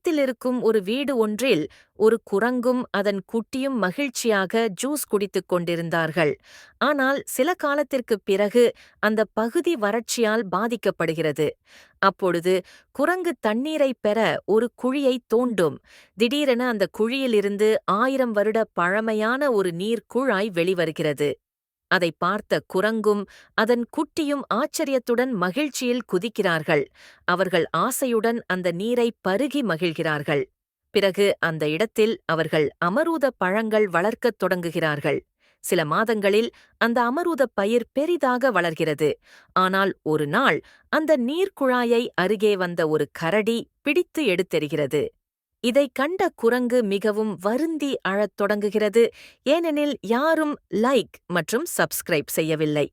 பக்கத்தில் இருக்கும் ஒரு வீடு ஒன்றில் ஒரு குரங்கும் அதன் குட்டியும் மகிழ்ச்சியாக ஜூஸ் குடித்துக் கொண்டிருந்தார்கள். ஆனால் சில காலத்திற்குப் பிறகு அந்த பகுதி வறட்சியால் பாதிக்கப்படுகிறது. அப்பொழுது குரங்கு தண்ணீரைப் பெற ஒரு குழியைத் தோண்டும். திடீரென அந்த குழியிலிருந்து 1000 வருட பழமையான ஒரு நீர்க்குழாய் வெளிவருகிறது. அதைப் பார்த்த குரங்கும் அதன் குட்டியும் ஆச்சரியத்துடன் மகிழ்ச்சியில் குதிக்கிறார்கள். அவர்கள் ஆசையுடன் அந்த நீரைப் பருகி மகிழ்கிறார்கள். பிறகு அந்த இடத்தில் அவர்கள் அமரூதப் பழங்கள் வளர்க்கத் தொடங்குகிறார்கள். சில மாதங்களில் அந்த அமரூதப் பயிர் பெரிதாக வளர்கிறது. ஆனால் ஒரு நாள் அந்த நீர்க்குழாயை அருகே வந்த ஒரு கரடி பிடித்து எடுத்தெறிகிறது. இதைக் கண்ட குரங்கு மிகவும் வருந்தி அழத் தொடங்குகிறது. ஏனெனில் யாரும் லைக் மற்றும் சப்ஸ்கிரைப் செய்யவில்லை.